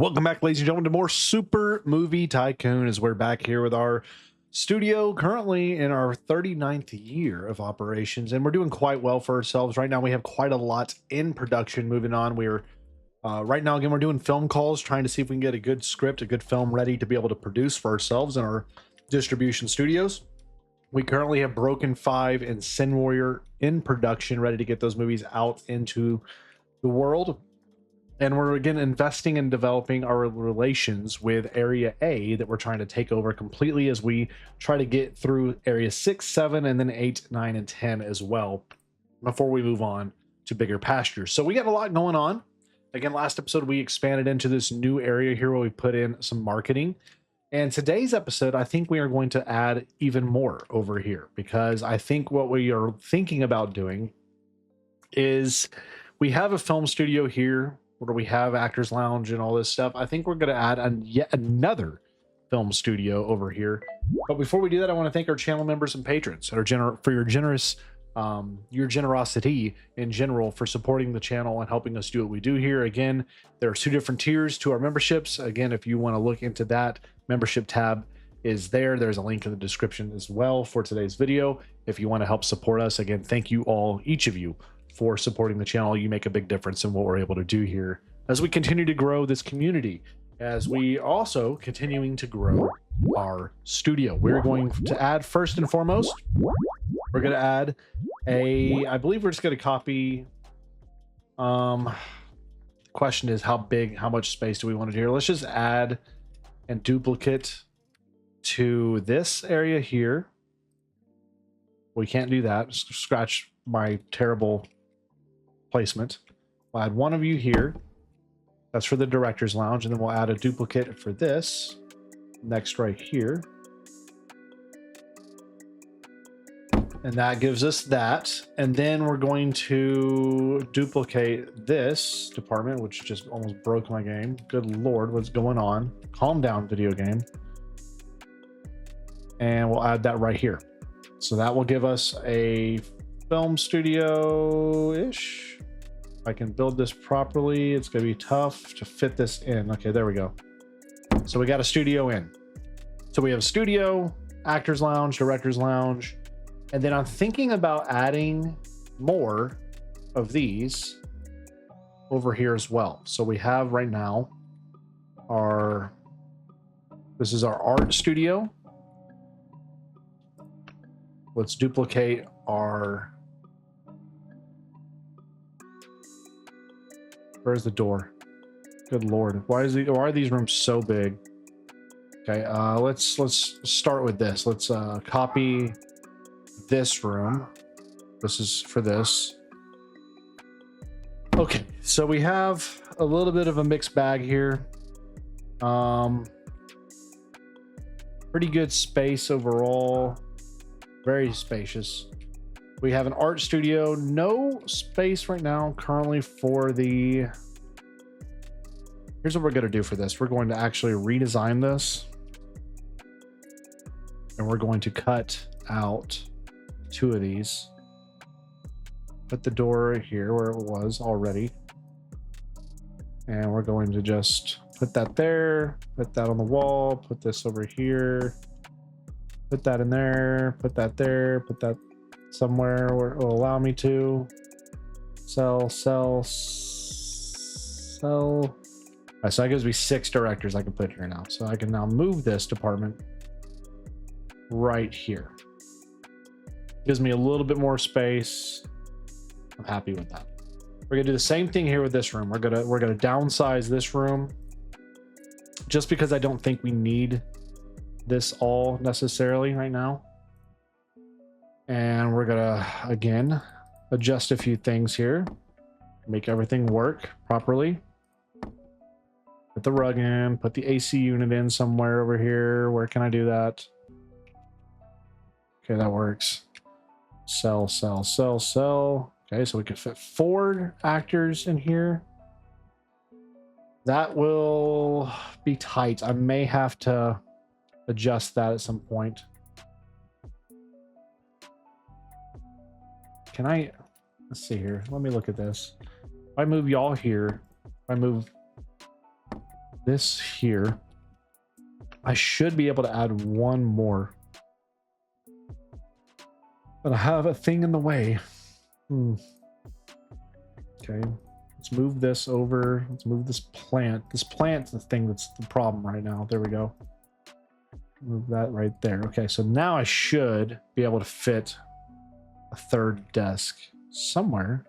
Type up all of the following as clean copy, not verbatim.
Welcome back, ladies and gentlemen, to more Super Movie Tycoon. As we're back here with our studio, currently in our 39th year of operations, and we're doing quite well for ourselves. Right now, we have quite a lot in production moving on. We're right now, again, we're doing film calls, trying to see if we can get a good script, a good film ready to be able to produce for ourselves in our distribution studios. We currently have Broken 5 and Sin Warrior in production, ready to get those movies out into the world. And we're again investing in developing our relations with Area A that we're trying to take over completely as we try to get through Area 6, 7, and then 8, 9, and 10 as well before we move on to bigger pastures. So we got a lot going on. Again, last episode we expanded into this new area here where we put in some marketing. And today's episode, I think we are going to add even more over here, because I think what we are thinking about doing is we have a film studio here where we have Actors Lounge and all this stuff. I think we're going to add yet another film studio over here. But before we do that, I want to thank our channel members and patrons that are for your generosity in general for supporting the channel and helping us do what we do here. Again, there are two different tiers to our memberships. Again, if you want to look into that, membership tab is there. There's a link in the description as well for today's video. If you want to help support us, again, thank you all, each of you, for supporting the channel. You make a big difference in what we're able to do here as we continue to grow this community, as we also continuing to grow our studio. We're going to add, first and foremost, we're going to add I believe we're just going to copy. Question is how much space do we want to do here? Let's just add and duplicate to this area here. We can't do that. Scratch my terrible placement. We'll add one of you here. That's for the director's lounge, and then we'll add a duplicate for this next right here. And that gives us that. And then we're going to duplicate this department, which just almost broke my game. Good Lord, what's going on? Calm down, video game. And we'll add that right here. So that will give us a film studio-ish. If I can build this properly, it's going to be tough to fit this in. Okay, there we go. So we got a studio in. So we have a studio, actor's lounge, director's lounge, and then I'm thinking about adding more of these over here as well. So we have right now this is our art studio. Let's duplicate our, where's the door? Good Lord. Why are these rooms so big? Okay, let's start with this. Let's copy this room. This is for this. Okay, so we have a little bit of a mixed bag here. Pretty good space overall. Very spacious. We have an art studio. No space right now currently for the... Here's what we're going to do for this. We're going to actually redesign this. And we're going to cut out two of these. Put the door here where it was already. And we're going to just put that there. Put that on the wall. Put this over here. Put that in there. Put that there. Put that somewhere where it will allow me to sell. All right, so that gives me 6 directors I can put here now. So I can now move this department right here. Gives me a little bit more space. I'm happy with that. We're gonna do the same thing here with this room. We're gonna downsize this room just because I don't think we need this all necessarily right now. And we're gonna again adjust a few things here, make everything work properly. Put the rug in, put the AC unit in somewhere over here. Where can I do that? Okay, that works. Sell. Okay, so we could fit 4 actors in here. That will be tight. I may have to adjust that at some point. Can I... Let's see here. Let me look at this. If I move y'all here, if I move this here. I should be able to add one more. But I have a thing in the way. Okay. Let's move this over. Let's move this plant. This plant's the thing that's the problem right now. There we go. Move that right there. Okay, so now I should be able to fit a third desk somewhere.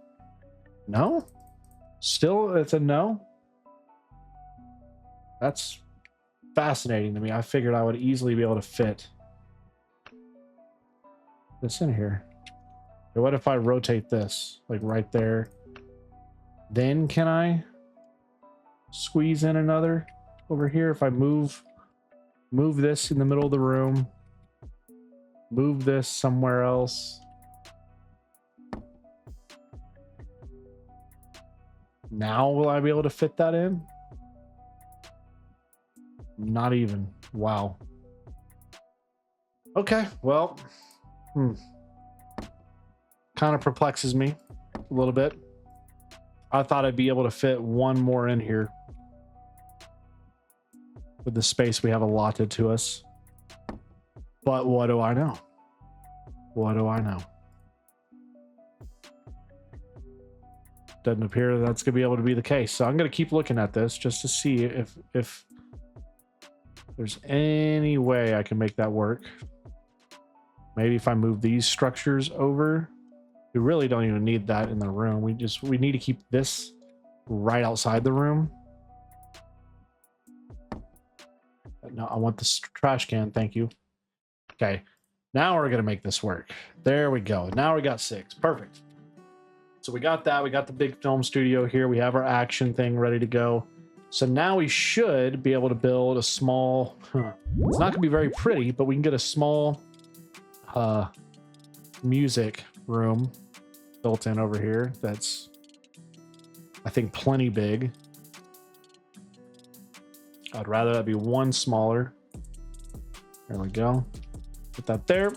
No? Still, it's a no? That's fascinating to me. I figured I would easily be able to fit this in here. But what if I rotate this, like right there? Then can I squeeze in another over here? If I move this in the middle of the room, move this somewhere else. Now will I be able to fit that in? Not even. Wow. Okay, well, kind of perplexes me a little bit. I thought I'd be able to fit one more in here with the space we have allotted to us. But what do I know? What do I know? Doesn't appear that's going to be able to be the case. So I'm going to keep looking at this just to see if there's any way I can make that work. Maybe if I move these structures over. We really don't even need that in the room. We need to keep this right outside the room. No, I want this trash can. Thank you. Okay. Now we're going to make this work. There we go. Now we got 6. Perfect. So we got that. We got the big film studio here. We have our action thing ready to go. So now we should be able to build a small, it's not going to be very pretty, but we can get a small music room built in over here. That's, I think, plenty big. I'd rather that be one smaller. There we go. Put that there.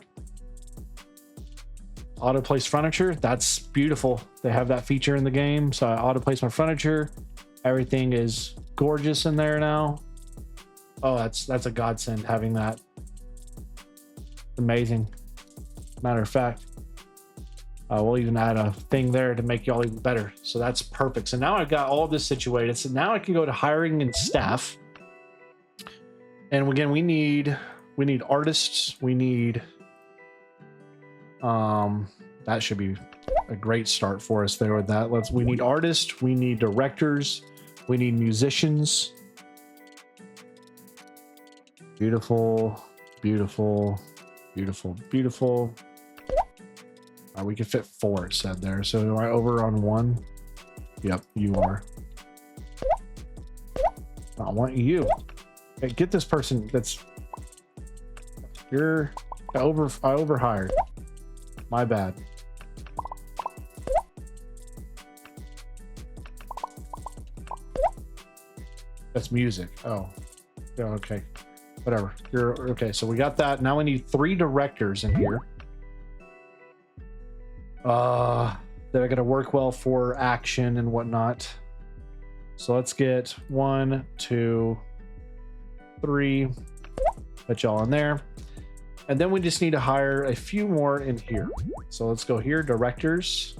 Auto place furniture. That's beautiful. They have that feature in the game. So I auto place my furniture. Everything is gorgeous in there now. Oh, that's a godsend having that. Amazing. Matter of fact, we'll even add a thing there to make y'all even better. So that's perfect. So now I've got all this situated. So now I can go to hiring and staff. And again, we need artists. We need that should be a great start for us there with that. We need artists, we need directors, we need musicians. Beautiful, beautiful, beautiful, beautiful. We could fit 4, it said there. So am I over on 1? Yep, you are. I want you. Hey, get this person that's... I overhired. My bad. That's music. Oh. Yeah, okay. Whatever. You're okay. So we got that. Now we need 3 directors in here. That are going to work well for action and whatnot. So let's get 1, 2, 3. Put y'all in there. And then we just need to hire a few more in here. So let's go here, directors.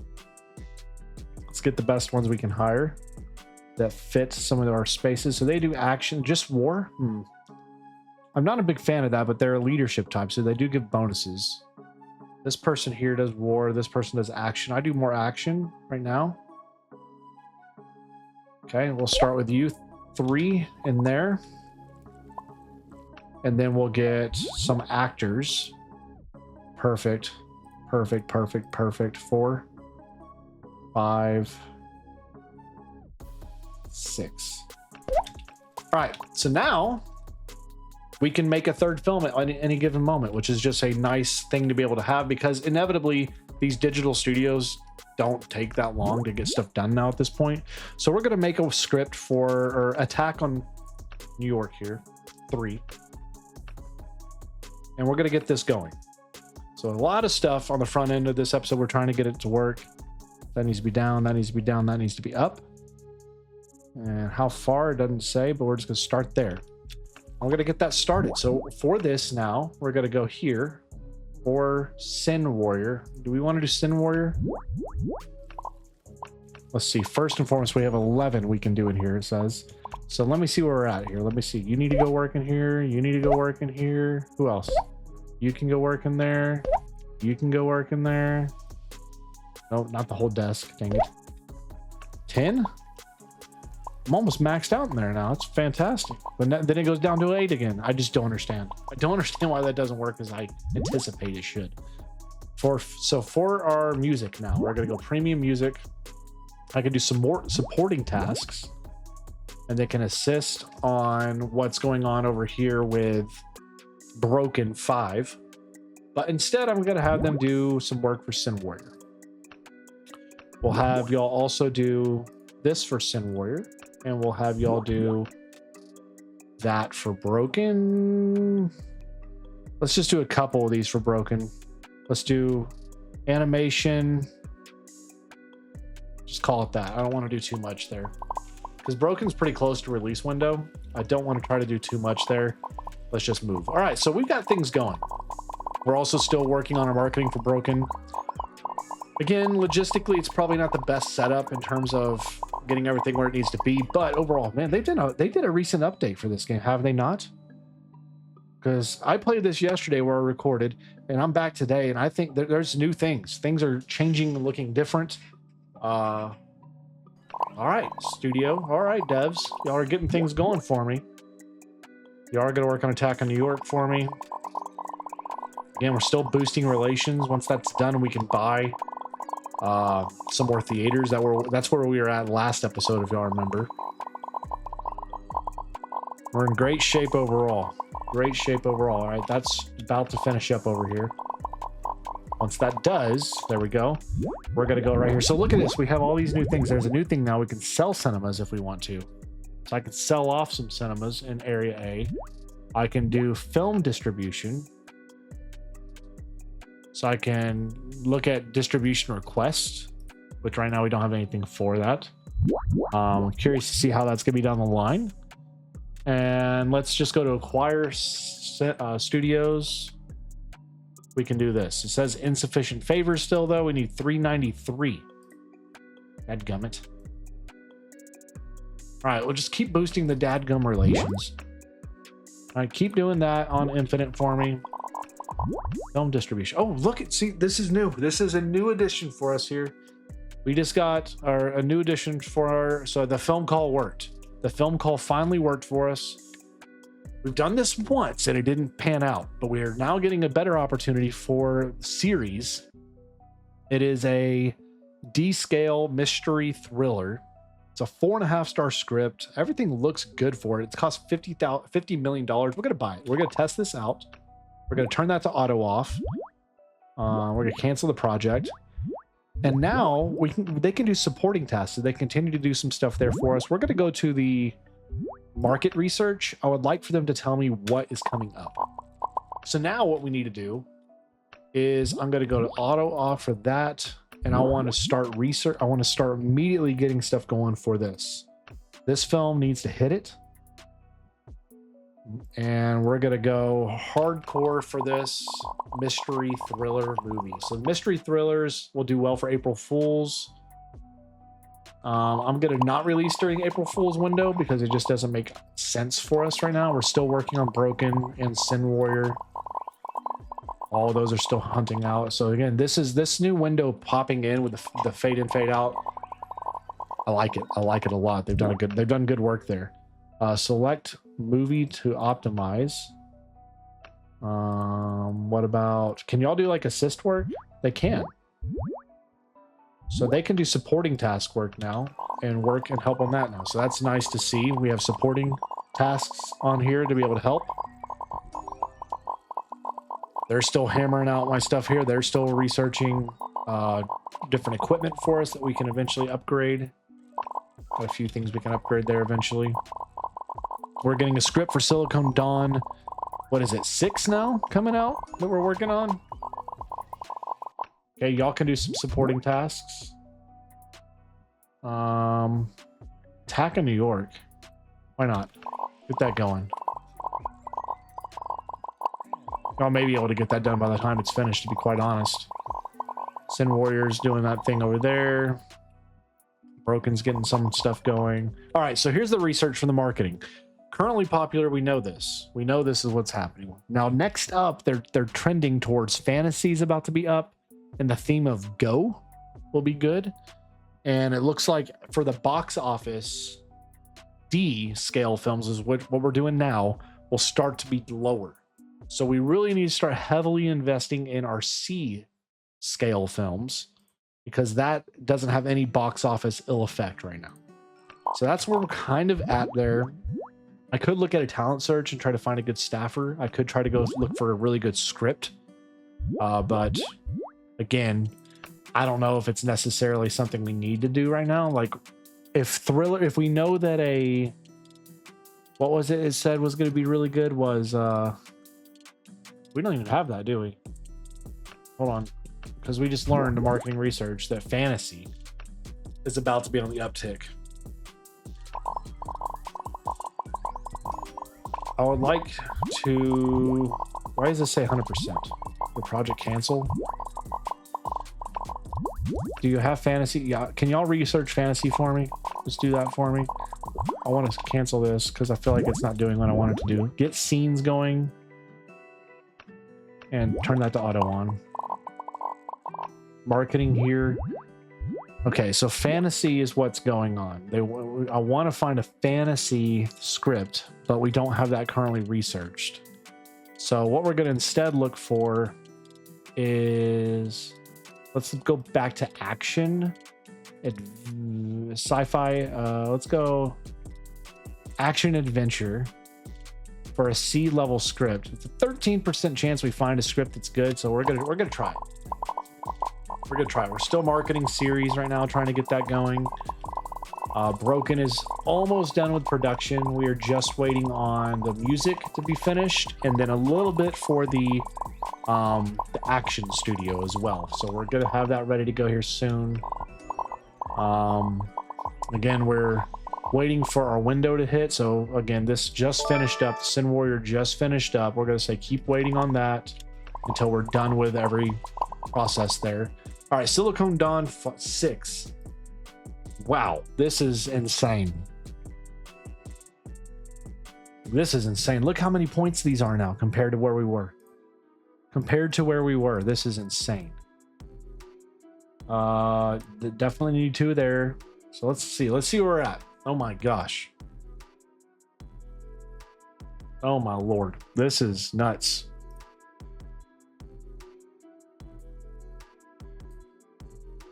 Let's get the best ones we can hire that fit some of our spaces. So they do action, just war. I'm not a big fan of that, but they're a leadership type, so they do give bonuses. This person here does war. This person does action. I do more action right now. Okay, we'll start with you. 3 in there. And then we'll get some actors. Perfect. Perfect, perfect, perfect. 4, 5, 6. All right, so now we can make a third film at any given moment, which is just a nice thing to be able to have, because inevitably these digital studios don't take that long to get stuff done now at this point. So we're going to make a script for Attack on New York here, 3. And we're going to get this going. So a lot of stuff on the front end of this episode. We're trying to get it to work. That needs to be down. That needs to be down. That needs to be up. And how far, it doesn't say, but we're just gonna start there. I'm gonna get that started. So for this now, we're gonna go here for Sin Warrior. Do we want to do Sin Warrior? Let's see. First and foremost, we have 11 we can do in here, it says. So let me see where we're at here. Let me see. You need to go work in here. You need to go work in here. Who else? You can go work in there. You can go work in there. No, not the whole desk. Dang it. 10? I'm almost maxed out in there now. It's fantastic. But then it goes down to 8 again. I just don't understand. I don't understand why that doesn't work as I anticipate it should. So for our music now, we're going to go premium music. I can do some more supporting tasks, and they can assist on what's going on over here with Broken 5. But instead, I'm going to have them do some work for Sin Warrior. We'll have y'all also do this for Sin Warrior, and we'll have y'all do that for Broken. Let's just do a couple of these for Broken. Let's do animation. Just call it that. I don't want to do too much there because Broken's pretty close to release window. I don't want to try to do too much there. Let's just move. All right, so we've got things going. We're also still working on our marketing for Broken. Again, logistically, it's probably not the best setup in terms of getting everything where it needs to be, but overall, man, they did a recent update for this game, have they not? Because I played this yesterday where I recorded, and I'm back today, and I think there's new things. Things are changing and looking different. All right, studio. All right, devs. Y'all are getting things going for me. Y'all are going to work on Attack on New York for me. Again, we're still boosting relations. Once that's done, we can buy some more theaters. That's where we were at last episode, if y'all remember. We're in great shape overall. Great shape overall. All right, that's about to finish up over here. Once that does, there we go. We're going to go right here. So look at this. We have all these new things. There's a new thing now. We can sell cinemas if we want to. So I can sell off some cinemas in Area A. I can do film distribution. So I can look at distribution requests, which right now we don't have anything for that. I'm curious to see how that's going to be down the line. And let's just go to acquire studios. We can do this. It says insufficient favors still, though. We need 393. Dadgummit. All right, we'll just keep boosting the dadgum relations. All right, keep doing that on Infinite for me. Film distribution. Oh, look at, see, this is new. This is a new addition for us here. We just got a new addition for our, so the film call worked. The film call finally worked for us. We've done this once and it didn't pan out, but we are now getting a better opportunity for series. It is a D-scale mystery thriller. It's a 4.5-star script. Everything looks good for it. It's cost $50 million. We're going to buy it. We're going to test this out. We're going to turn that to auto off. We're going to cancel the project. And now they can do supporting tasks. So they continue to do some stuff there for us. We're going to go to the market research. I would like for them to tell me what is coming up. So now what we need to do is I'm going to go to auto off for that. And I want to start research. I want to start immediately getting stuff going for this. This film needs to hit it. And we're going to go hardcore for this mystery thriller movie. So mystery thrillers will do well for April Fools. I'm going to not release during April Fool's window because it just doesn't make sense for us right now. We're still working on Broken and Sin Warrior. All of those are still hunting out. So again, this new window popping in with the fade in, fade out. I like it. I like it a lot. They've done good work there. Select movie to optimize. What about, can y'all do like assist work? They can. So they can do supporting task work now and work and help on that now. So that's nice to see. We have supporting tasks on here to be able to help. They're still hammering out my stuff here. They're still researching different equipment for us that we can eventually upgrade. Got a few things we can upgrade there eventually. We're getting a script for Silicon Dawn. What is it, 6 now coming out that we're working on? Okay, y'all can do some supporting tasks. Attack in New York. Why not? Get that going. I may be able to get that done by the time it's finished, to be quite honest. Sin Warrior's doing that thing over there. Broken's getting some stuff going. All right, so here's the research from the marketing. Currently popular, we know this. We know this is what's happening. Now, next up, they're trending towards fantasy's about to be up, and the theme of Go will be good. And it looks like for the box office, D scale films is what we're doing now, will start to be lower. So we really need to start heavily investing in our C scale films, because that doesn't have any box office ill effect right now. So that's where we're kind of at there. I could look at a talent search and try to find a good staffer. I could try to go look for a really good script. But again, I don't know if it's necessarily something we need to do right now. Like if we know that what was it said was going to be really good was, we don't even have that, do we? Hold on. Because we just learned the marketing research that fantasy is about to be on the uptick. I would like to... Why does this say 100%? The project cancel? Do you have fantasy? Yeah. Can y'all research fantasy for me? Just do that for me. I want to cancel this because I feel like it's not doing what I want it to do. Get scenes going. And turn that to auto on. Marketing here. Okay, so fantasy is what's going on. I want to find a fantasy script, but we don't have that currently researched. So what we're going to instead look for is, let's go back to action, sci-fi. Let's go action adventure for a C level script. It's a 13% chance we find a script that's good, so we're gonna try it. We're gonna try it. We're still marketing series right now, trying to get that going. Broken is almost done with production. We are just waiting on the music to be finished, and then a little bit for the action studio as well. So we're gonna have that ready to go here soon. Again, we're waiting for our window to hit. So again, this just finished up. The Sin Warrior just finished up. We're gonna say keep waiting on that until we're done with every process there. All right, Silicon Dawn 6. Wow, this is insane. This is insane. Look how many points these are now compared to where we were. This is insane. Definitely need 2 there. So let's see where we're at. Oh my gosh. Oh my Lord. This is nuts.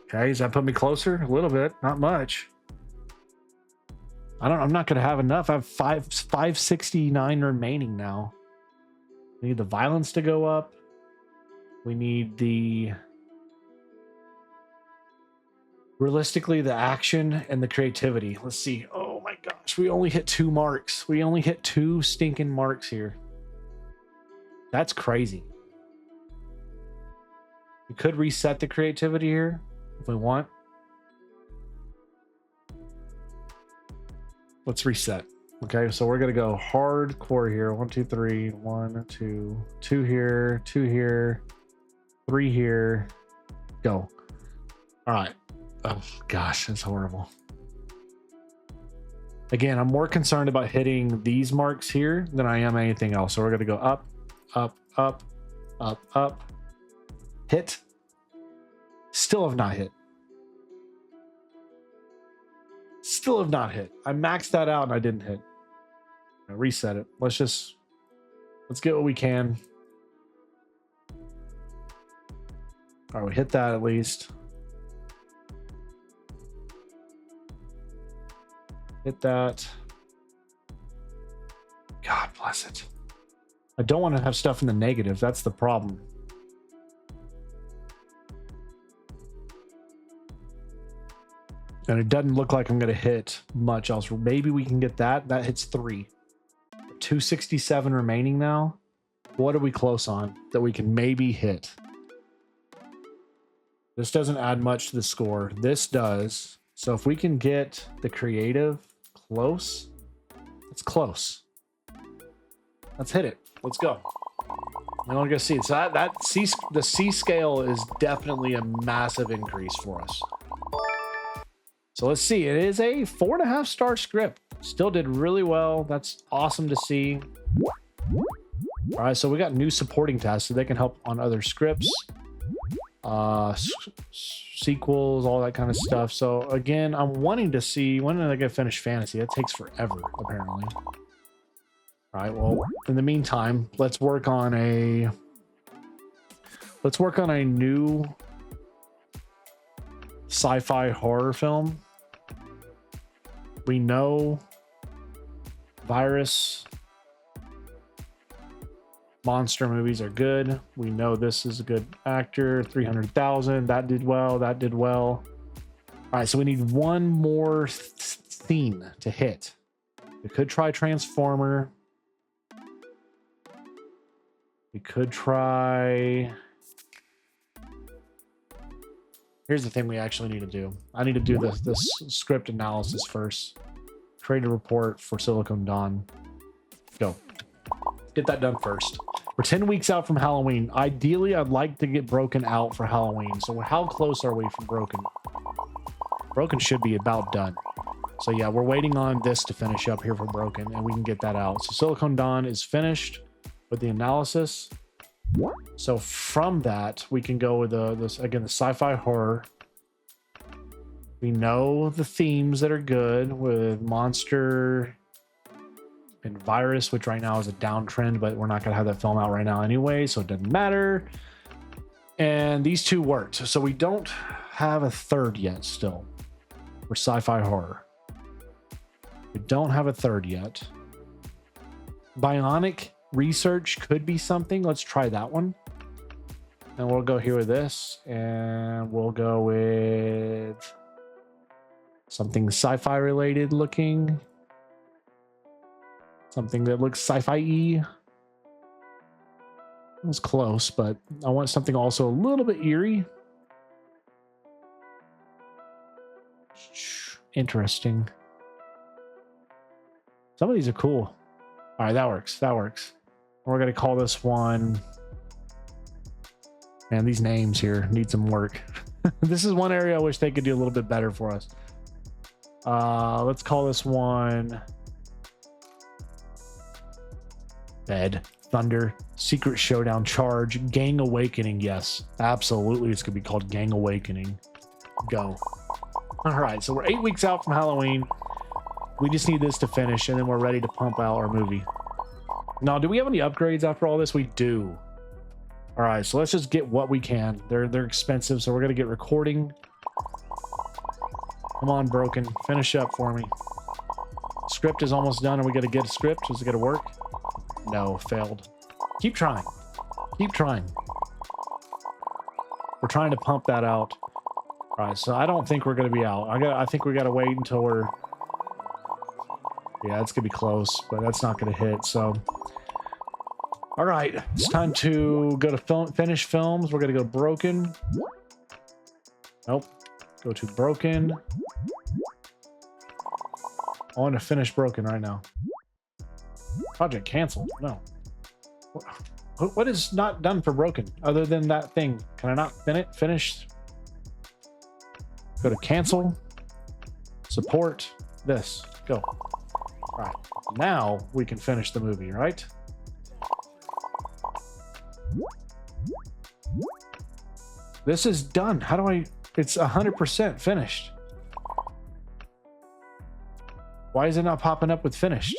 Okay, does that put me closer? A little bit, not much. I'm not gonna have enough. I have 569 remaining now. We need the violence to go up. We need realistically the action and the creativity. Let's see. Oh my gosh, we only hit 2 marks. We only hit 2 stinking marks here. That's crazy. We could reset the creativity here if we want. Let's reset. Okay, so we're gonna go hardcore here. 1, 2, 3. 1, 2, 2 here, 2 here, 3 here. Go. All right. Oh gosh, that's horrible. Again, I'm more concerned about hitting these marks here than I am anything else. So we're gonna go up, up, up, up, up. Hit. Still have not hit. Still have not hit. I maxed that out and I didn't hit. I reset it. Let's get what we can. All right, we hit that at least. Hit that. God bless it. I don't want to have stuff in the negative. That's the problem. And it doesn't look like I'm going to hit much else. Maybe we can get that. That hits 3. 267 remaining now. What are we close on that we can maybe hit? This doesn't add much to the score. This does. So if we can get the creative close. It's close. Let's hit it. Let's go. And we're gonna see. So the C scale is definitely a massive increase for us. So let's see. It is a 4.5 star script. Still did really well. That's awesome to see. All right, so we got new supporting tasks, so they can help on other scripts, sequels, all that kind of stuff. So again, I'm wanting to see when are they gonna finish fantasy. That takes forever, apparently. All right, well, in the meantime, let's work on a new sci-fi horror film. We know virus monster movies are good. We know this is a good actor. 300,000. That did well. That did well. All right, so we need one more theme to hit. We could try Transformer. We could try... Here's the thing we actually need to do. I need to do this script analysis first. Create a report for Silicon Dawn. Go. Get that done first. We're 10 weeks out from Halloween. Ideally, I'd like to get Broken out for Halloween. So how close are we from Broken? Broken should be about done. So yeah, we're waiting on this to finish up here for Broken, and we can get that out. So Silicon Dawn is finished with the analysis. So from that, we can go with the sci-fi horror. We know the themes that are good with monster and virus, which right now is a downtrend, but we're not going to have that film out right now anyway, so it doesn't matter. And these two worked. So we don't have a third yet still for sci-fi horror. We don't have a third yet. Bionic research could be something. Let's try that one. And we'll go here with this, and we'll go with something sci-fi related looking. Something that looks sci-fi-y. It was close, but I want something also a little bit eerie. Interesting. Some of these are cool. All right, that works. That works. We're going to call this one... Man, these names here need some work. This is one area I wish they could do a little bit better for us. Let's call this one... Bed, Thunder, Secret Showdown, Charge, Gang Awakening. Yes, absolutely. It's going to be called Gang Awakening. Go. All right, so we're 8 weeks out from Halloween. We just need this to finish, and then we're ready to pump out our movie. Now, do we have any upgrades after all this? We do. All right, so let's just get what we can. They're expensive, so we're going to get recording. Come on, Broken. Finish up for me. Script is almost done. Are we going to get a script? Is it going to work? No, failed. Keep trying. Keep trying. We're trying to pump that out. All right, so I don't think we're going to be out. I think we got to wait until we're... Yeah, it's going to be close, but that's not going to hit, so... All right, it's time to go to finish films. We're going to go Broken. Nope. Go to Broken. I want to finish Broken right now. Project canceled. No. What is not done for Broken other than that thing? Can I not finish? Go to cancel. Support. This. Go. All right. Now we can finish the movie, right? This is done. How do I... It's 100% finished. Why is it not popping up with finished?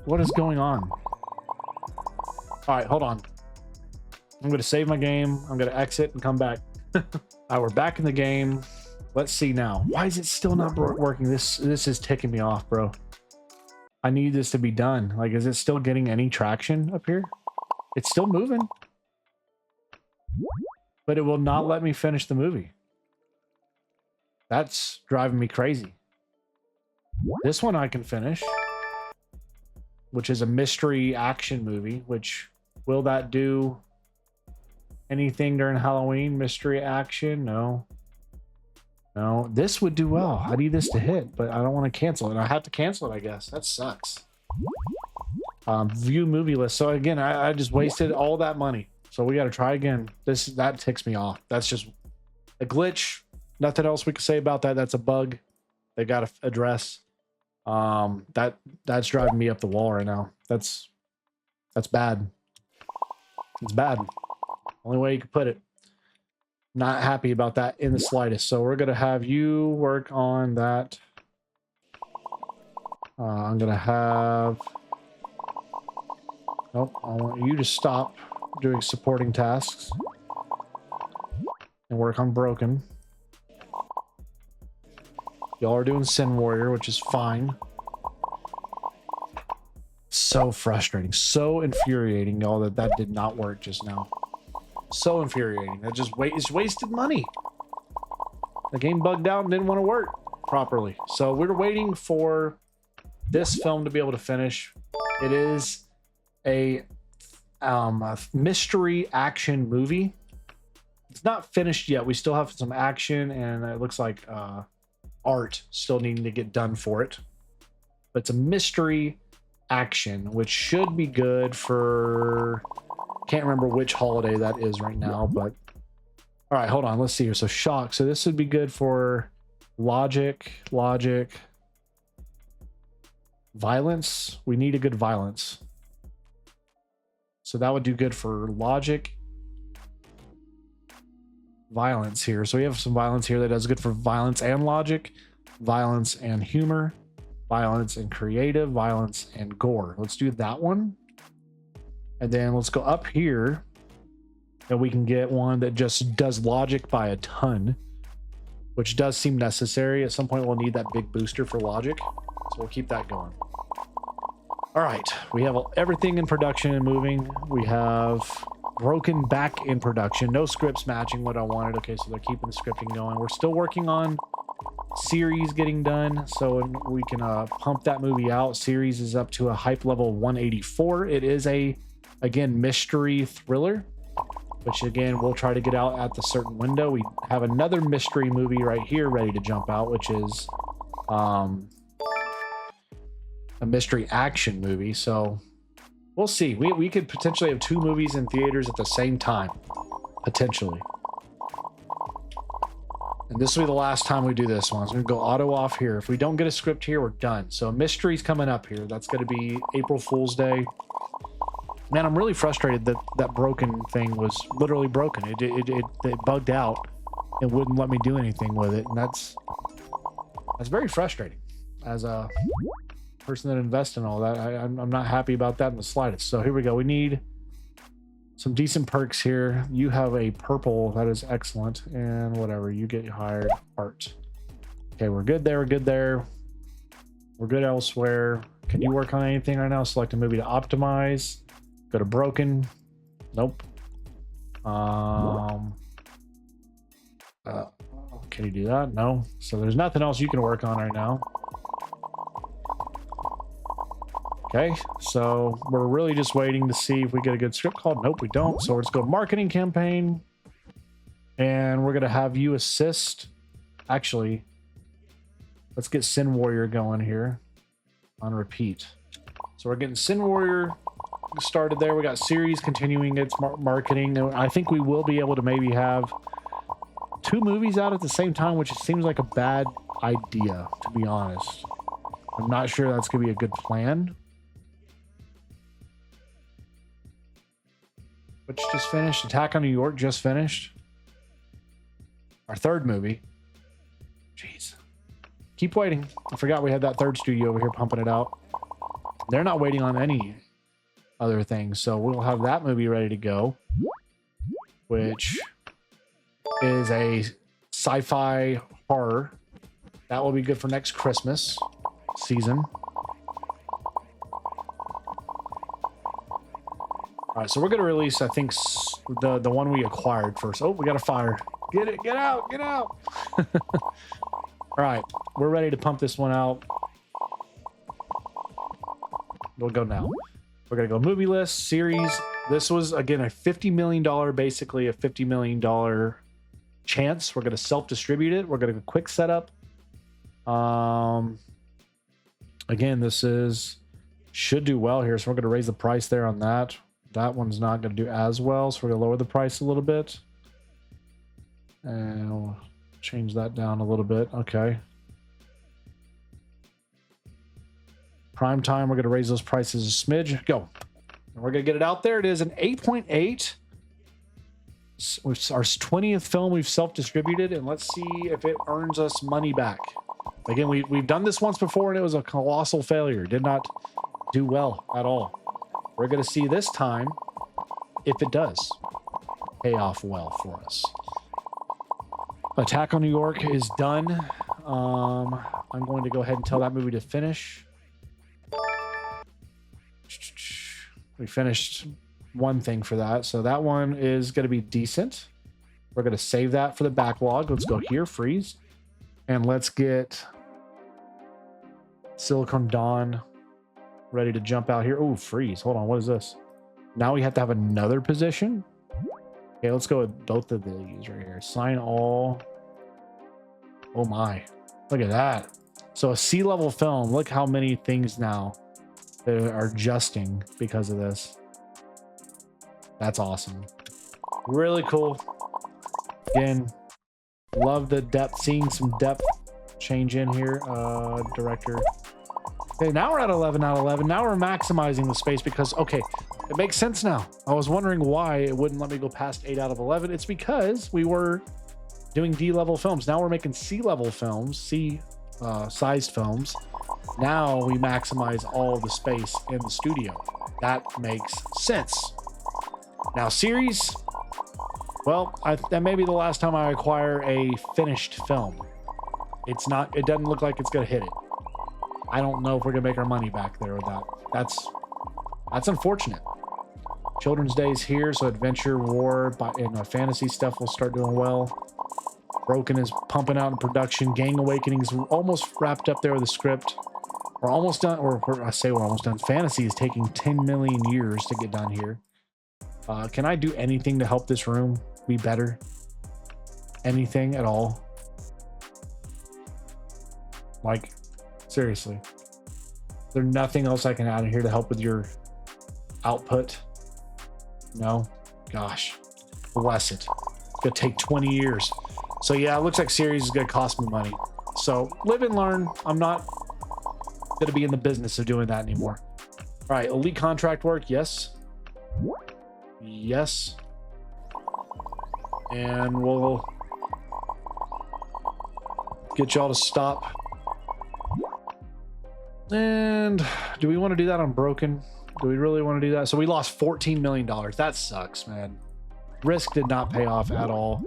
What is going on? All right, hold on. I'm going to save my game. I'm going to exit and come back. All right, we're back in the game. Let's see now. Why is it still not working? This is ticking me off, bro. I need this to be done. Like, is it still getting any traction up here? It's still moving. But it will not let me finish the movie. That's driving me crazy. This one I can finish, which is a mystery action movie, which will that do anything during Halloween? Mystery action? No. No, this would do well. I need this to hit, but I don't want to cancel it. I have to cancel it, I guess. That sucks. View movie list. So again, I just wasted all that money. So we got to try again. That ticks me off. That's just a glitch. Nothing else we can say about that. That's a bug they got to address. That's driving me up the wall right now. That's bad. It's bad. Only way you could put it. Not happy about that in the slightest. So we're gonna have you work on that. I'm gonna have. Nope. I want you to stop doing supporting tasks and work on broken. Y'all are doing Sin Warrior, which is fine. So frustrating, so infuriating, y'all, that did not work just now. So infuriating. That just is wasted money. The game bugged out and didn't want to work properly. So we're waiting for this film to be able to finish. It is a mystery action movie. It's not finished yet. We still have some action, and it looks like art still needing to get done for it. But it's a mystery action, which should be good for... Can't remember which holiday that is right now, but... All right, hold on. Let's see here. So shock. So this would be good for logic, violence. We need a good violence. So that would do good for logic, violence here. So we have some violence here that does good for violence and logic, violence and humor, violence and creative, violence and gore. Let's do that one. And then let's go up here and we can get one that just does logic by a ton, which does seem necessary. At some point we'll need that big booster for logic. So we'll keep that going. All right, we have everything in production and moving. We have broken back in production. No scripts matching what I wanted. Okay, so they're keeping the scripting going. We're still working on series getting done, so we can pump that movie out. Series is up to a hype level 184. It is again, mystery thriller, which again, we'll try to get out at the certain window. We have another mystery movie right here ready to jump out, which is a mystery action movie. So we'll see. We could potentially have two movies in theaters at the same time, potentially. And this will be the last time we do this one. So we're gonna go auto off here. If we don't get a script here, we're done. So mystery's coming up here. That's gonna be April Fool's Day. Man, I'm really frustrated that that broken thing was literally broken. It bugged out and wouldn't let me do anything with it. And that's very frustrating as a person that invests in all that. I'm not happy about that in the slightest. So here we go. We need some decent perks here. You have a purple. That is excellent. And whatever, you get hired. Art. Okay, we're good there. We're good there. We're good elsewhere. Can you work on anything right now? Select a movie to optimize. Go to broken. Nope. Can you do that? No. So there's nothing else you can work on right now. Okay, so we're really just waiting to see if we get a good script call. Nope, we don't. So let's go marketing campaign. And we're going to have you assist. Actually, let's get Sin Warrior going here on repeat. So we're getting Sin Warrior started there. We got series continuing its marketing. I think we will be able to maybe have two movies out at the same time, which seems like a bad idea, to be honest. I'm not sure that's going to be a good plan. Which just finished? Attack on New York just finished. Our third movie. Jeez. Keep waiting. I forgot we had that third studio over here pumping it out. They're not waiting on any other things. So we'll have that movie ready to go. Which is a sci-fi horror. That will be good for next Christmas season. All right, so we're going to release, I think, the one we acquired first. Oh, we got a fire. Get it. Get out. Get out. All right, we're ready to pump this one out. We'll go now. We're going to go movie list, series. This was, again, a $50 million, basically a $50 million chance. We're going to self-distribute it. We're going to quick setup. Again, this should do well here. So we're going to raise the price there on that. That one's not going to do as well. So we're going to lower the price a little bit. And we'll change that down a little bit. Okay. Prime time, we're going to raise those prices a smidge. Go. And we're going to get it out there. It is an 8.8. It's our 20th film we've self-distributed, and let's see if it earns us money back. Again, we've done this once before, and it was a colossal failure. Did not do well at all. We're going to see this time if it does pay off well for us. Attack on New York is done. I'm going to go ahead and tell that movie to finish. We finished one thing for that, so that one is going to be decent. We're going to save that for the backlog. Let's go here, freeze, and let's get Silicon Dawn ready to jump out here. Oh, freeze. Hold on. What is this? Now we have to have another position. Okay, let's go with both of these right here. Sign all. Oh my. Look at that. So a C-level film. Look how many things now that are adjusting because of this. That's awesome. Really cool. Again, love the depth. Seeing some depth change in here. Director. Okay, now we're at 11 out of 11. Now we're maximizing the space because, okay, it makes sense now. I was wondering why it wouldn't let me go past 8 out of 11. It's because we were doing D-level films. Now we're making C-level films, C-sized films. Now we maximize all the space in the studio. That makes sense. Now series, well, that may be the last time I acquire a finished film. It doesn't look like it's going to hit it. I don't know if we're gonna make our money back there with that. That's unfortunate. Children's Day is here, so adventure, war, and fantasy stuff will start doing well. Broken is pumping out in production. Gang Awakening's almost wrapped up there with the script. We're almost done, or I say we're almost done. Fantasy is taking 10 million years to get done here. Can I do anything to help this room be better? Anything at all? Like, seriously, there's nothing else I can add in here to help with your output? No? Gosh, bless it. It's gonna take 20 years. So yeah, it looks like series is gonna cost me money. So live and learn. I'm not gonna be in the business of doing that anymore. All right, elite contract work. Yes. Yes. And we'll get y'all to stop. And do we want to do that on Broken? Do we really want to do that? So we lost $14 million. That sucks, man. Risk did not pay off at all.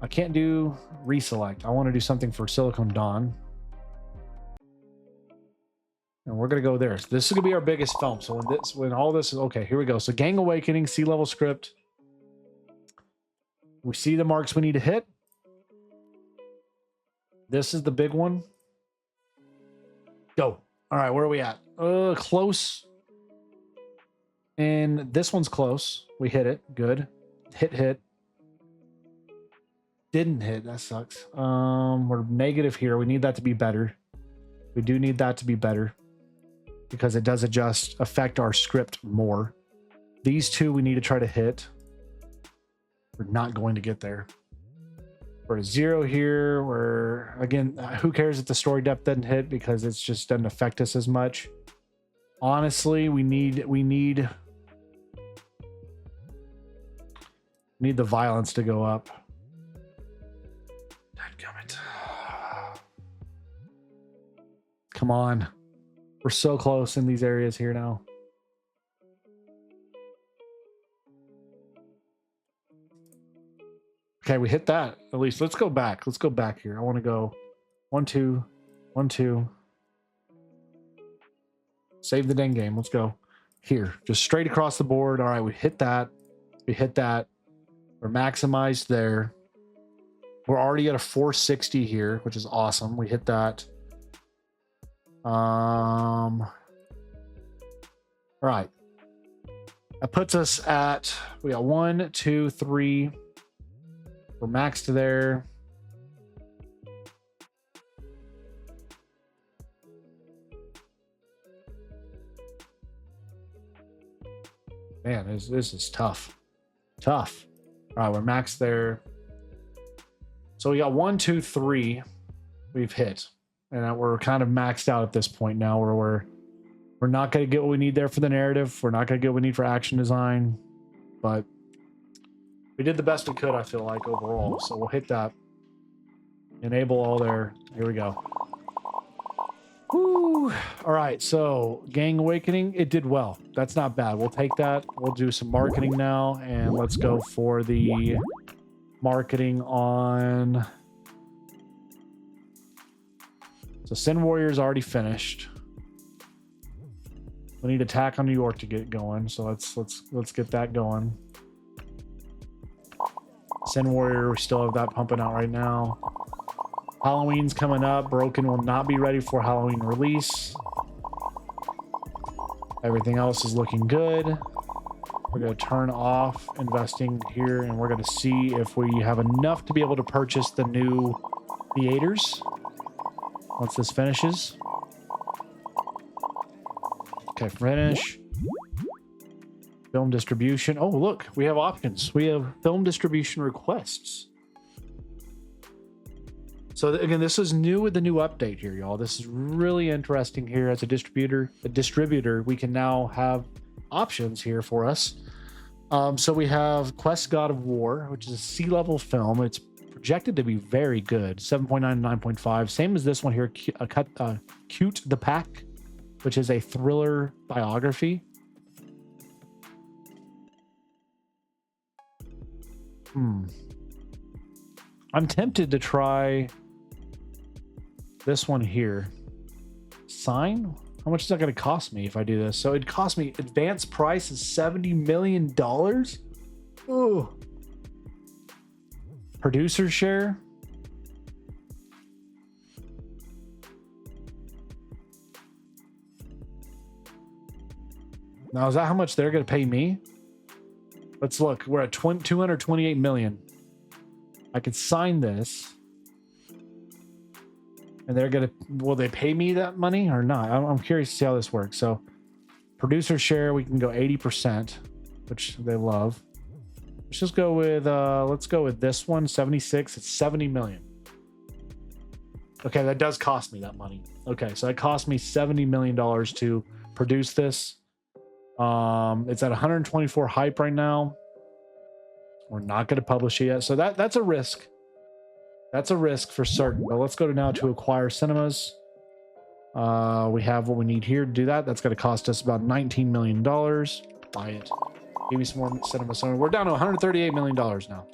I can't do reselect. I want to do something for Silicon Dawn. And we're going to go there. So this is going to be our biggest film. So when all this is okay, here we go. So Gang Awakening, C-level script. We see the marks we need to hit. This is the big one. Go. All right, where are we at? Close. And this one's close. We hit it. Good. Hit. Didn't hit. That sucks. We're negative here. We need that to be better. We do need that to be better because it does affect our script more. These two we need to try to hit. We're not going to get there. We're at 0 here. We're, again, who cares if the story depth doesn't hit because it's just doesn't affect us as much. Honestly, we need the violence to go up. Dadgummit. Come on. We're so close in these areas here now. Okay, we hit that. At least let's go back. Let's go back here. I want to go 1, 2, 1, 2. Save the dang game. Let's go here. Just straight across the board. All right, we hit that. We hit that. We're maximized there. We're already at a 460 here, which is awesome. We hit that. All right. That puts us at, we got 1, 2, 3, We're maxed there. Man, this is tough. Tough. All right, we're maxed there. So we got 1, 2, 3 we've hit. And we're kind of maxed out at this point now where we're not going to get what we need there for the narrative. We're not going to get what we need for action design. But we did the best we could, I feel like, overall. So we'll hit that. Enable all there. Here we go. Woo. All right, so Gang Awakening, it did well. That's not bad. We'll take that. We'll do some marketing now, and let's go for the marketing on... So Sin Warrior's already finished. We need Attack on New York to get going, so let's get that going. Sin Warrior, we still have that pumping out right now. Halloween's coming up. Broken will not be ready for Halloween release. Everything else is looking good. We're going to turn off investing here, and we're going to see if we have enough to be able to purchase the new theaters once this finishes. Okay, finish. Film distribution. Oh, look, we have options. We have film distribution requests. So again, this is new with the new update here, y'all. This is really interesting here. As a distributor, we can now have options here for us. So we have Quest God of War, which is a C-level film. It's projected to be very good, 7.9 to 9.5. Same as this one here, Cute the Pack, which is a thriller biography. I'm tempted to try this one here. Sign? How much is that going to cost me if I do this? So it cost me, advance price is $70 million. Ooh. Producer share. Now, is that how much they're going to pay me? Let's look. We're at 228 million. I could sign this. And they're going to, will they pay me that money or not? I'm curious to see how this works. So producer share, we can go 80%, which they love. Let's just go with this one, 76. It's 70 million. Okay, that does cost me that money. Okay, so it cost me $70 million to produce this. It's at 124 hype right now. We're not going to publish it yet. So that's a risk. That's a risk for certain. But let's go now to acquire cinemas. We have what we need here to do that. That's going to cost us about $19 million. Buy it. Give me some more cinema. So we're down to $138 million now.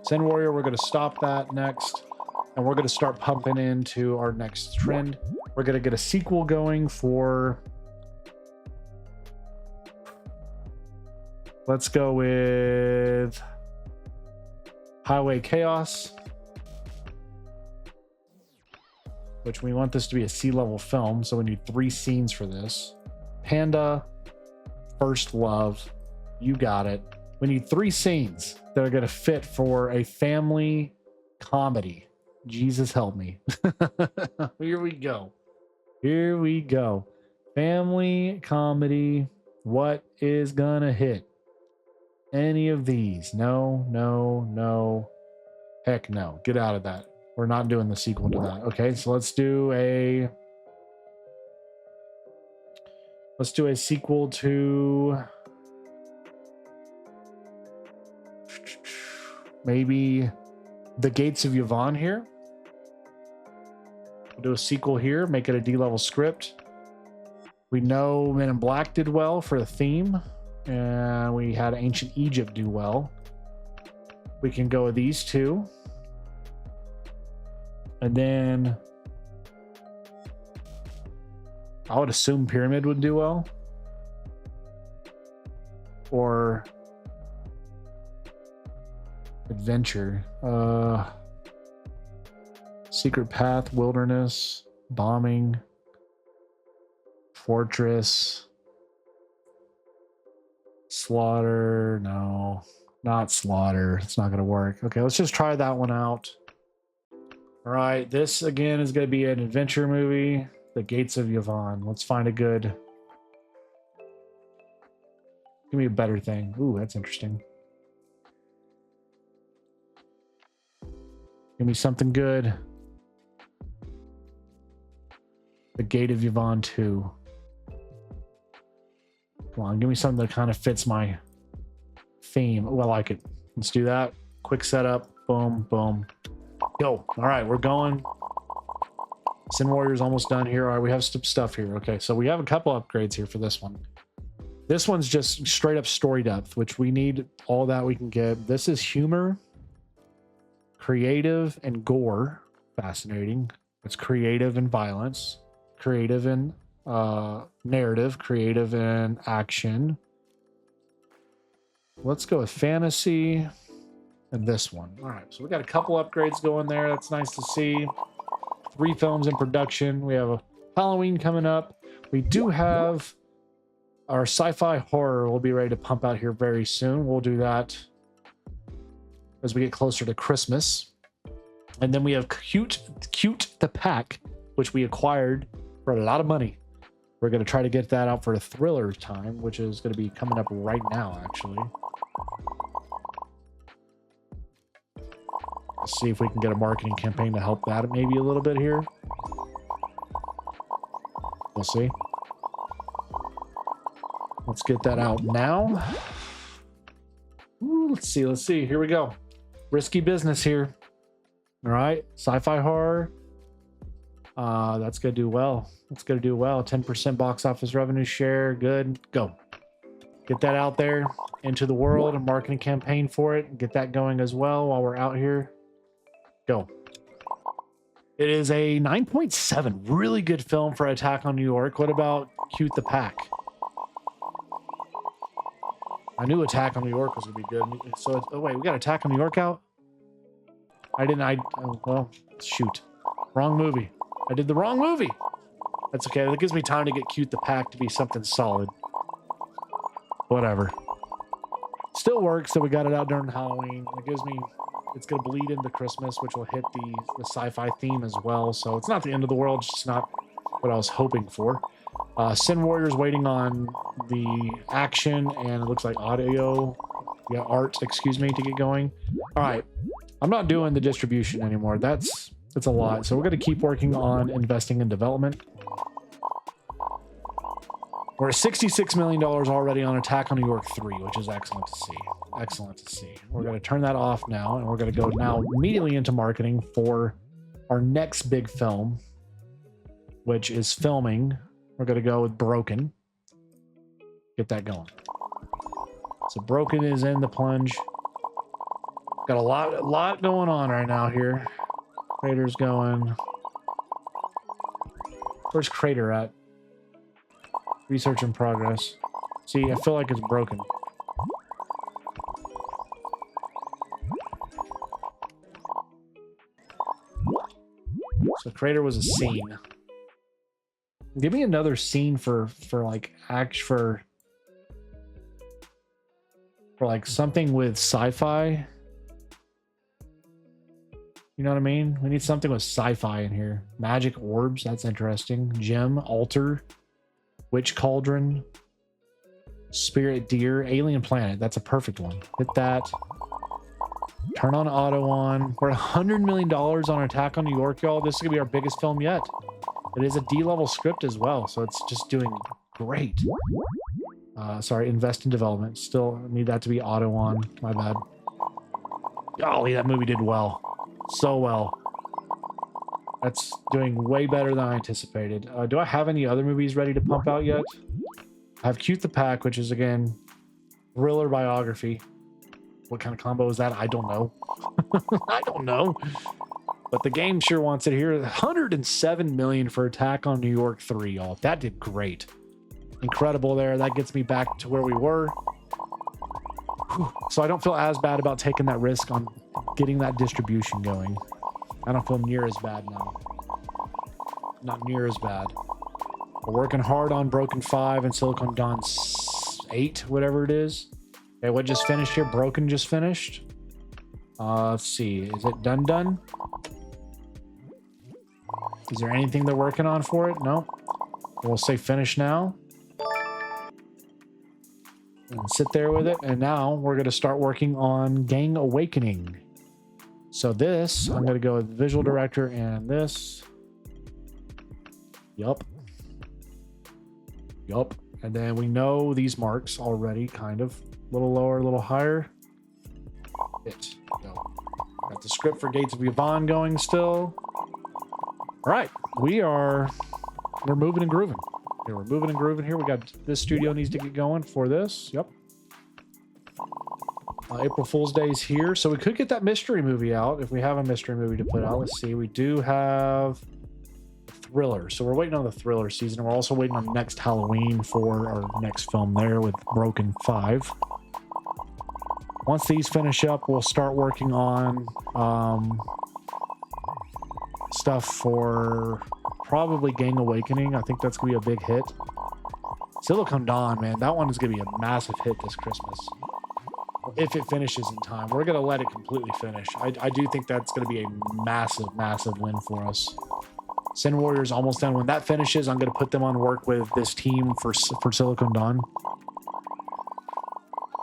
Sin Warrior, we're going to stop that next. And we're going to start pumping into our next trend. We're going to get a sequel going for... Let's go with Highway Chaos, which we want this to be a C-level film, so we need 3 scenes for this. Panda, First Love, you got it. We need 3 scenes that are going to fit for a family comedy. Jesus help me. Here we go. Here we go. Family comedy. What is gonna hit? Any of these? No, no, no. Heck no. Get out of that. We're not doing the sequel to that. Okay, so let's do a sequel to maybe The Gates of Yvonne here. We'll do a sequel here, make it a D-level script. We know Men in Black did well for the theme. And we had Ancient Egypt do well. We can go with these 2. And then I would assume Pyramid would do well. Or Adventure. Secret Path, Wilderness, Bombing, Fortress. Slaughter, no. Not Slaughter. It's not going to work. Okay, let's just try that one out. All right, this again is going to be an adventure movie. The Gates of Yvonne. Let's find a good... Give me a better thing. Ooh, that's interesting. Give me something good. The Gate of Yvonne 2. Come on, give me something that kind of fits my theme. Oh, I like it. Let's do that. Quick setup. Boom, boom. Go. All right, we're going. Sin Warrior's almost done here. All right, we have some stuff here. Okay, so we have a couple upgrades here for this one. This one's just straight up story depth, which we need all that we can get. This is humor, creative, and gore. Fascinating. It's creative and violence, creative and narrative, creative and action. Let's go with fantasy and this one. All right, so we got a couple upgrades going there. That's nice to see. 3 films in production. We have a Halloween coming up. We do have our sci-fi horror. We'll be ready to pump out here very soon. We'll do that as we get closer to Christmas. And then we have Cute the Pack, which we acquired for a lot of money. We're going to try to get that out for a thriller time, which is going to be coming up right now, actually. Let's see if we can get a marketing campaign to help that maybe a little bit here. We'll see. Let's get that out now. Ooh, let's see. Here we go. Risky business here. All right. Sci-fi horror. That's going to do well. It's going to do well. 10% box office revenue share. Good. Go. Get that out there into the world. A marketing campaign for it. Get that going as well while we're out here. Go. It is a 9.7. Really good film for Attack on New York. What about Cute the Pack? I knew Attack on New York was going to be good. So, oh wait, we got Attack on New York out? Well, shoot. Wrong movie. I did the wrong movie. That's okay. That gives me time to get Cute the Pack to be something solid. Whatever. Still works that we got it out during Halloween. It gives me... It's going to bleed into Christmas, which will hit the sci-fi theme as well. So it's not the end of the world. It's just not what I was hoping for. Sin Warrior's waiting on the action and it looks like audio, art, excuse me, to get going. All right. I'm not doing the distribution anymore. That's a lot. So we're going to keep working on investing in development. We're at $66 million already on Attack on New York 3, which is excellent to see. Excellent to see. We're going to turn that off now, and we're going to go now immediately into marketing for our next big film, which is filming. We're going to go with Broken. Get that going. So Broken is in the plunge. Got a lot going on right now here. Crater's going. Where's Crater at? Research in progress. See, I feel like it's broken. So Crater was a scene. Give me another scene for like for like something with sci-fi. You know what I mean? We need something with sci-fi in here. Magic orbs, that's interesting. Gem, altar. Witch Cauldron, Spirit Deer, Alien Planet. That's a perfect one. Hit that. Turn on auto on. We're at $100 million on Attack on New York, y'all. This is going to be our biggest film yet. It is a D-level script as well, so it's just doing great. Sorry, invest in development. Still need that to be auto on. My bad. Golly, that movie did well. So well. That's doing way better than I anticipated. Do I have any other movies ready to pump out yet? I have Cute the Pack, which is, again, thriller biography. What kind of combo is that? I don't know. I don't know. But the game sure wants it here. $107 million for Attack on New York 3, y'all. That did great. Incredible there. That gets me back to where we were. Whew. So I don't feel as bad about taking that risk on getting that distribution going. I don't feel near as bad now. Not near as bad. We're working hard on Broken 5 and Silicon Dawn 8, whatever it is. Okay, what just finished here? Broken just finished. Let's see. Is it done? Is there anything they're working on for it? No. We'll say finish now. And sit there with it. And now we're going to start working on Gang Awakening. So this, I'm going to go with visual director and this. Yup. And then we know these marks already, kind of. A little lower, a little higher. Go. Got the script for Gates of Yvonne going still. All right. We're moving and grooving. Okay, we're moving and grooving here. We got this studio needs to get going for this. Yep. April Fool's Day is here. So we could get that mystery movie out if we have a mystery movie to put out. Let's see. We do have a thriller. So we're waiting on the thriller season. We're also waiting on next Halloween for our next film there with Broken 5. Once these finish up, we'll start working on stuff for probably Gang Awakening. I think that's going to be a big hit. Silicon Dawn, man, that one is going to be a massive hit this Christmas. If it finishes in time. We're going to let it completely finish. I do think that's going to be a massive, massive win for us. Sin Warrior's almost done. When that finishes, I'm going to put them on work with this team for Silicon Dawn.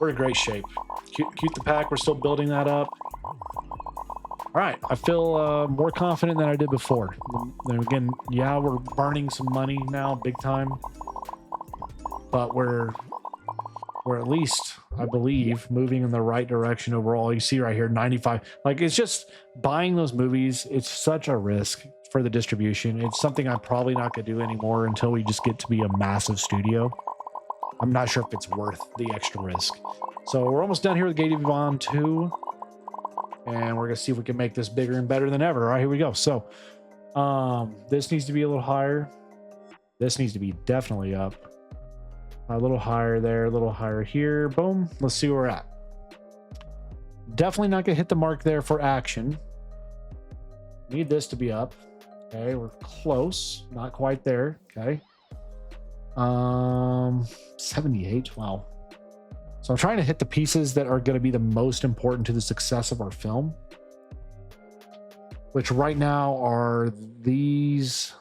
We're in great shape. Cute the Pack, we're still building that up. All right, I feel more confident than I did before. And again, yeah, we're burning some money now, big time. But we're at least, I believe, moving in the right direction overall. You see right here, 95. Like, it's just buying those movies, it's such a risk for the distribution. It's something I'm probably not going to do anymore until we just get to be a massive studio. I'm not sure if it's worth the extra risk. So we're almost done here with Gate of Yvonne 2. And we're going to see if we can make this bigger and better than ever. All right, here we go. So this needs to be a little higher. This needs to be definitely up. A little higher there, a little higher here. Boom. Let's see where we're at. Definitely not going to hit the mark there for action. Need this to be up. Okay, we're close. Not quite there. Okay. 78. Wow. So I'm trying to hit the pieces that are going to be the most important to the success of our film, which right now are these.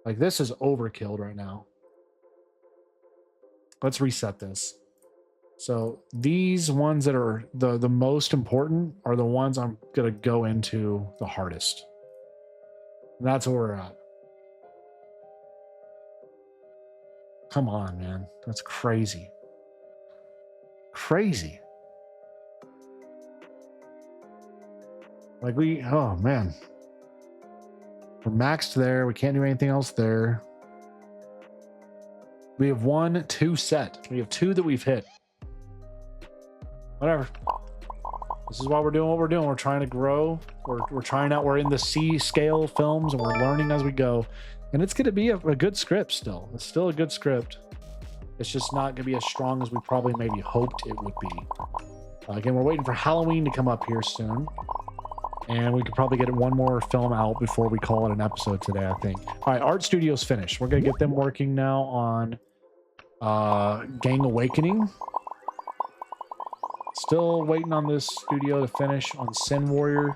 Like, this is overkill right now. Let's reset this. So these ones that are the most important are the ones I'm going to go into the hardest. And that's where we're at. Come on, man. That's crazy. Crazy. Like oh man. We're maxed there. We can't do anything else there. We have 1, 2 set. We have 2 that we've hit. Whatever. This is why we're doing what we're doing. We're trying to grow. We're trying out. We're in the C scale films and we're learning as we go. And it's going to be a good script still. It's still a good script. It's just not going to be as strong as we probably maybe hoped it would be. Again, we're waiting for Halloween to come up here soon. And we could probably get one more film out before we call it an episode today, I think. All right, Art Studio's finished. We're going to get them working now on Gang Awakening. Still waiting on this studio to finish on Sin Warrior.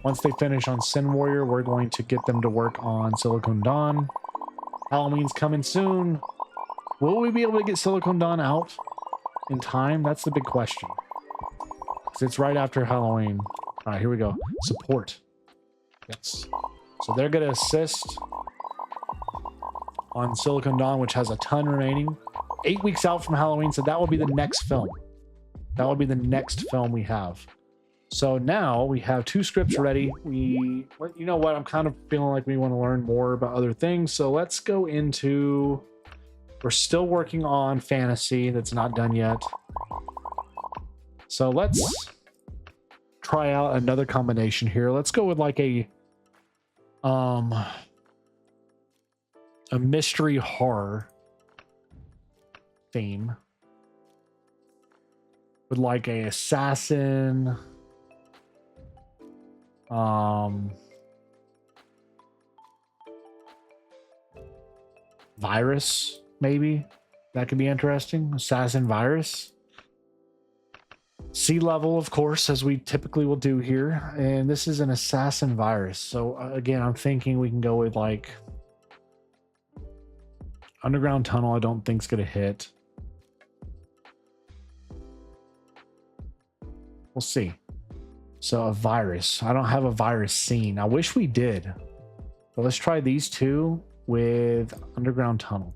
Once they finish on Sin Warrior, we're going to get them to work on Silicon Dawn. Halloween's coming soon. Will we be able to get Silicon Dawn out in time? That's the big question. Because it's right after Halloween. All right, here we go. Support. Yes. So they're going to assist on Silicon Dawn, which has a ton remaining. 8 weeks out from Halloween, so that will be the next film. That will be the next film we have. So now we have 2 scripts ready. You know what? I'm kind of feeling like we want to learn more about other things. So let's go into... We're still working on fantasy. That's not done yet. So let's try out another combination here. Let's go with like a mystery horror theme with like a assassin, virus, maybe that could be interesting. Assassin virus. Sea level, of course, as we typically will do here. And this is an assassin virus. So again, I'm thinking we can go with like underground tunnel. I don't think it's going to hit. We'll see. So a virus. I don't have a virus scene. I wish we did. But let's try these two with underground tunnel.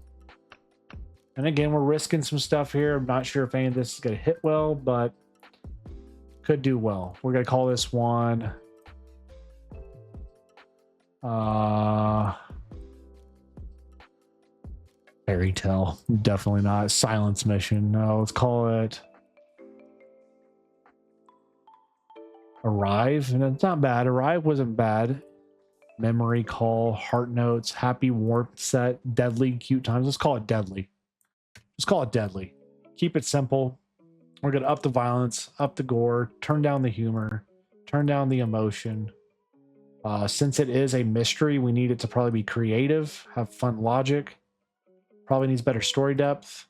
And again, we're risking some stuff here. I'm not sure if any of this is going to hit well, but could do well. We're going to call this one fairy tale. Definitely not. Silence mission. No, let's call it Arrive. And it's not bad. Arrive wasn't bad. Memory call, heart notes, happy warp set, deadly, cute times. Let's call it deadly. Let's call it deadly. Keep it simple. We're going to up the violence, up the gore, turn down the humor, turn down the emotion. Since it is a mystery, we need it to probably be creative, have fun logic. Probably needs better story depth.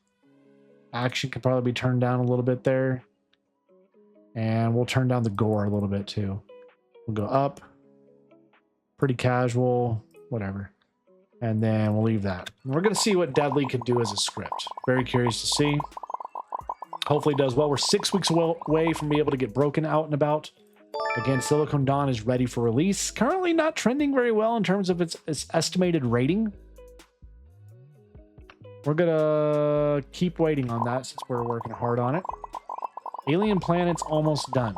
Action can probably be turned down a little bit there. And we'll turn down the gore a little bit too. We'll go up. Pretty casual, whatever. And then we'll leave that. And we're going to see what Deadly can do as a script. Very curious to see. Hopefully it does well. We're 6 weeks away from being able to get Broken out and about. Again, Silicon Dawn is ready for release. Currently not trending very well in terms of its estimated rating. We're going to keep waiting on that since we're working hard on it. Alien Planet's almost done.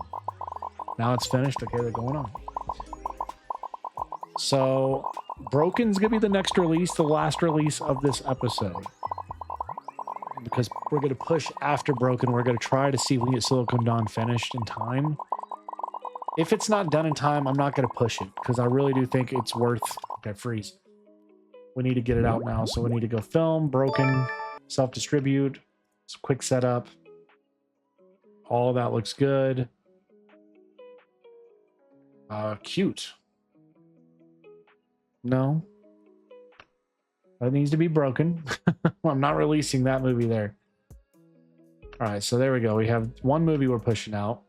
Now it's finished. Okay, they're going on. So, Broken's going to be the next release, the last release of this episode. Because we're going to push after Broken. We're going to try to see if we can get Silicon Dawn finished in time. If it's not done in time, I'm not going to push it. Because I really do think it's worth... Okay, freeze. We need to get it out now. So we need to go film, Broken, self-distribute, some quick setup. All that looks good. Cute. No. That needs to be Broken. I'm not releasing that movie there. All right, so there we go. We have one movie we're pushing out.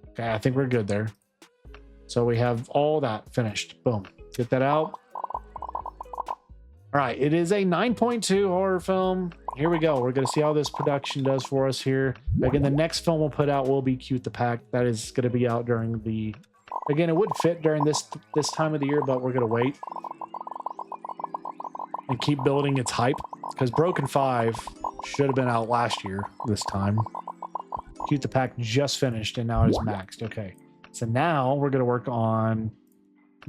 Okay, I think we're good there. So we have all that finished. Boom. Get that out. All right, it is a 9.2 horror film. Here we go. We're going to see how this production does for us here. Again, the next film we'll put out will be Cute the Pack. That is going to be out during the... Again, it would fit during this time of the year, but we're going to wait and keep building its hype because Broken 5 should have been out last year this time. Cute the Pack just finished and now it is maxed. Okay, so now we're going to work on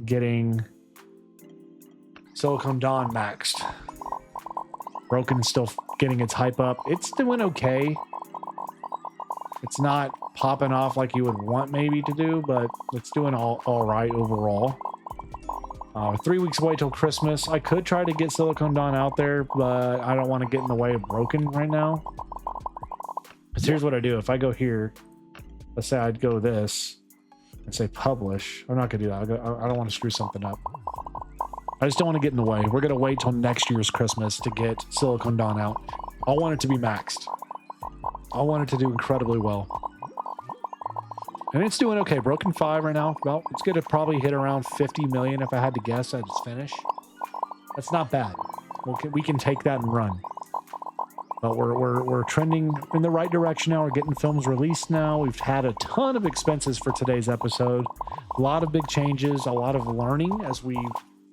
getting Silicon Dawn maxed. Broken is still getting its hype up. It's doing okay. It's not popping off like you would want maybe to do, but it's doing all right overall. 3 weeks away till Christmas. I could try to get Silicon Dawn out there, but I don't want to get in the way of Broken right now. Because here's what I do. If I go here, let's say I'd go this and say publish. I'm not going to do that. I don't want to screw something up. I just don't want to get in the way. We're going to wait till next year's Christmas to get Silicon Dawn out. I want it to be maxed. I want it to do incredibly well. And it's doing okay. Broken 5 right now. Well, it's going to probably hit around 50 million if I had to guess at its finish. That's not bad. We can take that and run. But we're trending in the right direction now. We're getting films released now. We've had a ton of expenses for today's episode. A lot of big changes, a lot of learning as we've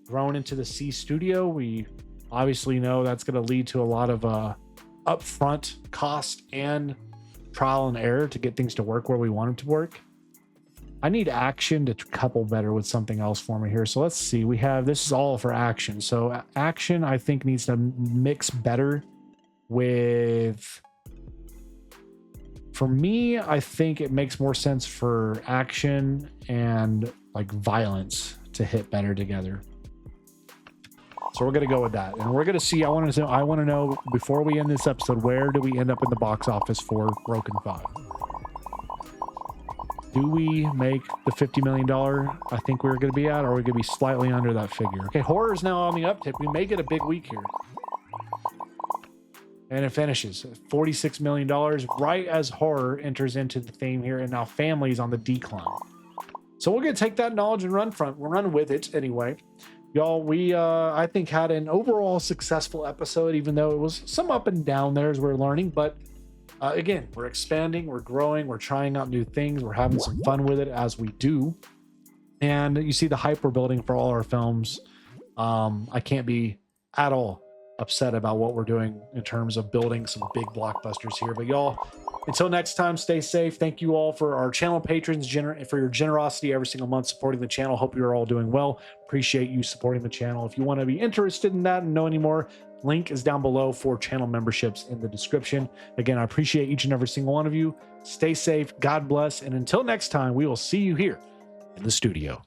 grown into the C studio. We obviously know that's going to lead to a lot of upfront cost and trial and error to get things to work where we want them to work. I need action to couple better with something else for me here. So let's see. We have, this is all for action. So action, I think, needs to mix better with, for me, I think it makes more sense for action and like violence to hit better together. So we're going to go with that. And we're going to see, I want to know before we end this episode, where do we end up in the box office for Broken 5? Do we make the $50 million I think we're going to be at, or are we going to be slightly under that figure? Okay, horror is now on the uptick. We may get a big week here. And it finishes at $46 million right as horror enters into the theme here, and now family is on the decline. So we're going to take that knowledge and run with it anyway. Y'all, we, I think, had an overall successful episode, even though it was some up and down there as we're learning. But again, we're expanding, we're growing, we're trying out new things, we're having some fun with it as we do. And you see the hype we're building for all our films. I can't be at all upset about what we're doing in terms of building some big blockbusters here. But y'all, until next time, stay safe. Thank you all for our channel patrons, for your generosity every single month supporting the channel. Hope you're all doing well. Appreciate you supporting the channel. If you want to be interested in that and know any more, link is down below for channel memberships in the description. Again, I appreciate each and every single one of you. Stay safe. God bless. And until next time, we will see you here in the studio.